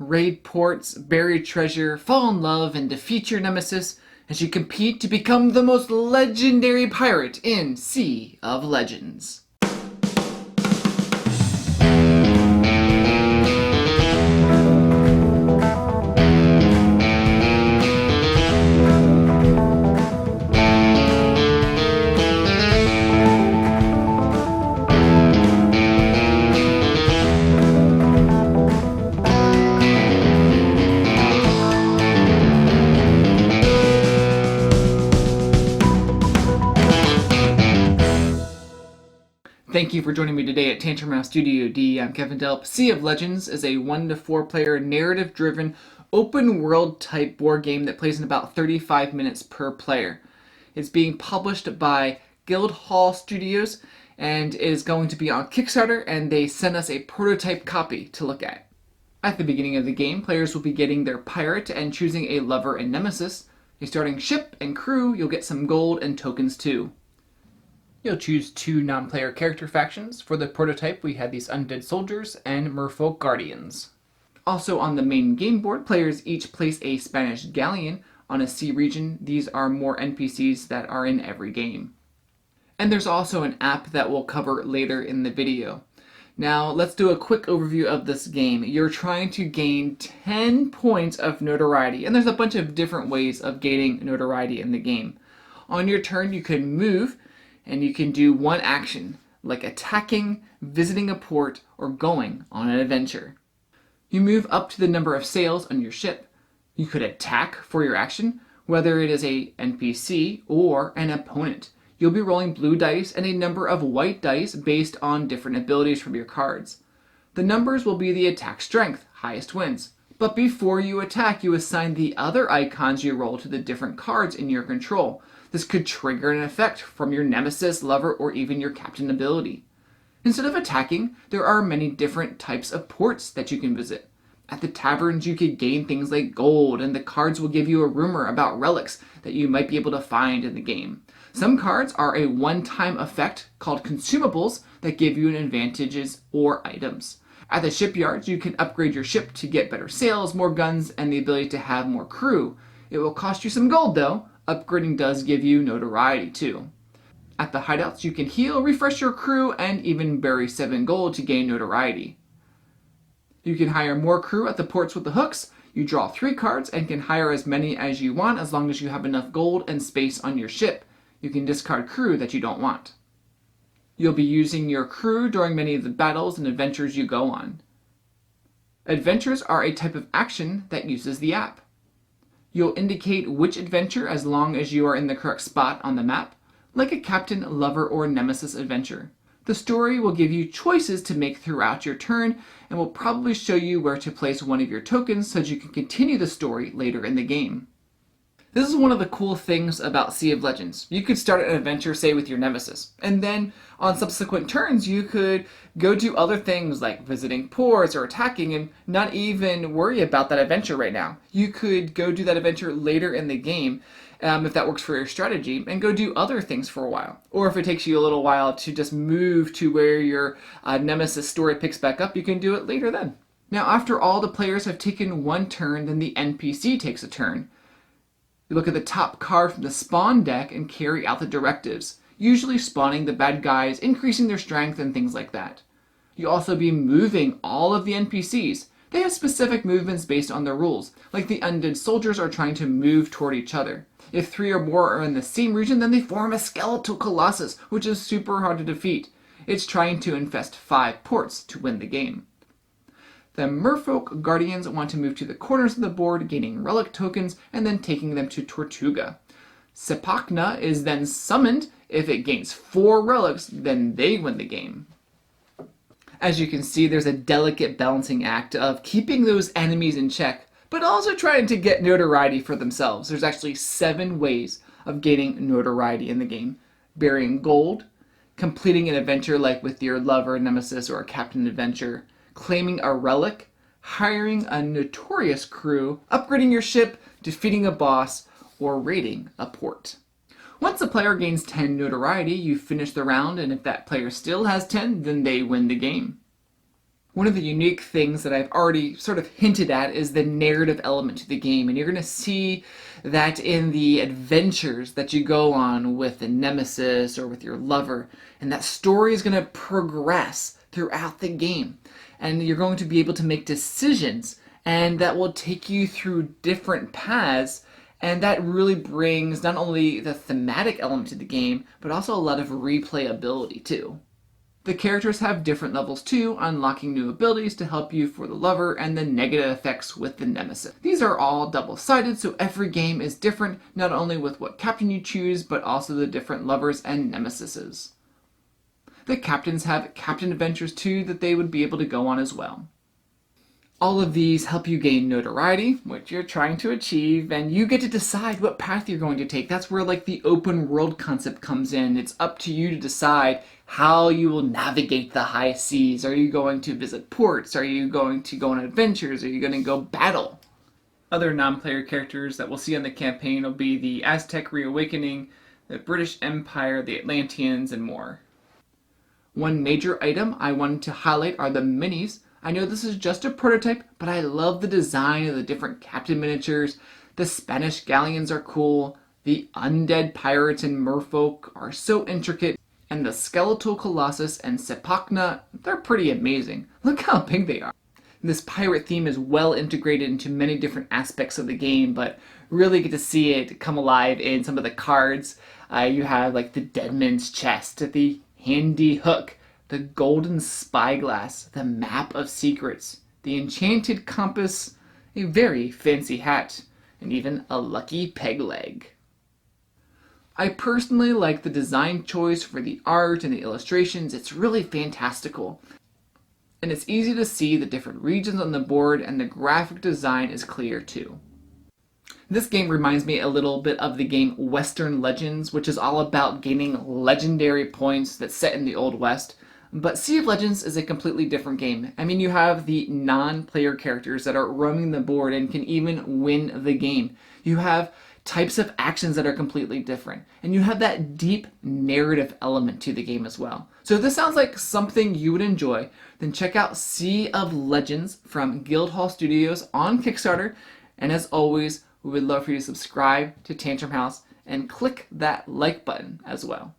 raid ports, bury treasure, fall in love, and defeat your nemesis as you compete to become the most legendary pirate in Sea of Legends. Thank you for joining me today at Tantrum Studio D. I'm Kevin Delp. Sea of Legends is a 1 to 4 player narrative-driven open world type board game that plays in about 35 minutes per player. It's being published by Guildhall Studios and is going to be on Kickstarter, and they sent us a prototype copy to look at. At the beginning of the game, players will be getting their pirate and choosing a lover and nemesis. A starting ship and crew, you'll get some gold and tokens too. You'll choose 2 non-player character factions. For the prototype, we had these undead soldiers and merfolk guardians. Also on the main game board, players each place a Spanish galleon on a sea region. These are more NPCs that are in every game. And there's also an app that we'll cover later in the video. Now, let's do a quick overview of this game. You're trying to gain 10 points of notoriety, and there's a bunch of different ways of gaining notoriety in the game. On your turn, you can move, and you can do one action, like attacking, visiting a port, or going on an adventure. You move up to the number of sails on your ship. You could attack for your action, whether it is a NPC or an opponent. You'll be rolling blue dice and a number of white dice based on different abilities from your cards. The numbers will be the attack strength, highest wins. But before you attack, you assign the other icons you roll to the different cards in your control. This could trigger an effect from your nemesis, lover, or even your captain ability. Instead of attacking, there are many different types of ports that you can visit. At the taverns, you could gain things like gold, and the cards will give you a rumor about relics that you might be able to find in the game. Some cards are a one-time effect called consumables that give you an advantages or items. At the shipyards, you can upgrade your ship to get better sails, more guns, and the ability to have more crew. It will cost you some gold though. Upgrading does give you notoriety too. At the hideouts, you can heal, refresh your crew, and even bury 7 gold to gain notoriety. You can hire more crew at the ports with the hooks. You draw 3 cards and can hire as many as you want as long as you have enough gold and space on your ship. You can discard crew that you don't want. You'll be using your crew during many of the battles and adventures you go on. Adventures are a type of action that uses the app. You'll indicate which adventure as long as you are in the correct spot on the map, like a captain, lover, or nemesis adventure. The story will give you choices to make throughout your turn and will probably show you where to place one of your tokens so that you can continue the story later in the game. This is one of the cool things about Sea of Legends. You could start an adventure, say, with your nemesis, and then on subsequent turns you could go do other things like visiting ports or attacking and not even worry about that adventure right now. You could go do that adventure later in the game if that works for your strategy, and go do other things for a while. Or if it takes you a little while to just move to where your nemesis story picks back up, you can do it later then. Now, after all the players have taken one turn, then the NPC takes a turn. You look at the top card from the spawn deck and carry out the directives, usually spawning the bad guys, increasing their strength, and things like that. You'll also be moving all of the NPCs. They have specific movements based on their rules, like the undead soldiers are trying to move toward each other. If 3 or more are in the same region, then they form a skeletal colossus, which is super hard to defeat. It's trying to infest 5 ports to win the game. The merfolk guardians want to move to the corners of the board, gaining relic tokens, and then taking them to Tortuga. Sepakna is then summoned. If it gains 4 relics, then they win the game. As you can see, there's a delicate balancing act of keeping those enemies in check, but also trying to get notoriety for themselves. There's actually 7 ways of gaining notoriety in the game. Burying gold, completing an adventure like with your lover, nemesis, or a captain adventure, claiming a relic, hiring a notorious crew, upgrading your ship, defeating a boss, or raiding a port. Once a player gains 10 notoriety, you finish the round, and if that player still has 10, then they win the game. One of the unique things that I've already sort of hinted at is the narrative element to the game, and you're going to see that in the adventures that you go on with the nemesis or with your lover, and that story is going to progress throughout the game, and you're going to be able to make decisions, and that will take you through different paths, and that really brings not only the thematic element to the game, but also a lot of replayability too. The characters have different levels too, unlocking new abilities to help you for the lover and the negative effects with the nemesis. These are all double-sided, so every game is different, not only with what captain you choose, but also the different lovers and nemesises. The captains have captain adventures too that they would be able to go on as well. All of these help you gain notoriety, which you're trying to achieve, and you get to decide what path you're going to take. That's where the open world concept comes in. It's up to you to decide how you will navigate the high seas. Are you going to visit ports? Are you going to go on adventures? Are you going to go battle? Other non-player characters that we'll see on the campaign will be the Aztec Reawakening, the British Empire, the Atlanteans, and more. One major item I wanted to highlight are the minis. I know this is just a prototype, but I love the design of the different captain miniatures. The Spanish galleons are cool, the undead pirates and merfolk are so intricate, and the skeletal colossus and Sepakna, they're pretty amazing. Look how big they are. This pirate theme is well integrated into many different aspects of the game, but really get to see it come alive in some of the cards. You have the Deadman's Chest, the Handy Hook, the Golden Spyglass, the Map of Secrets, the Enchanted Compass, a very fancy hat, and even a lucky peg leg. I personally like the design choice for the art and the illustrations. It's really fantastical. And it's easy to see the different regions on the board, and the graphic design is clear too. This game reminds me a little bit of the game Western Legends, which is all about gaining legendary points that's set in the Old West. But Sea of Legends is a completely different game. I mean, you have the non-player characters that are roaming the board and can even win the game. You have types of actions that are completely different. And you have that deep narrative element to the game as well. So if this sounds like something you would enjoy, then check out Sea of Legends from Guildhall Studios on Kickstarter. And as always, we would love for you to subscribe to Tantrum House and click that like button as well.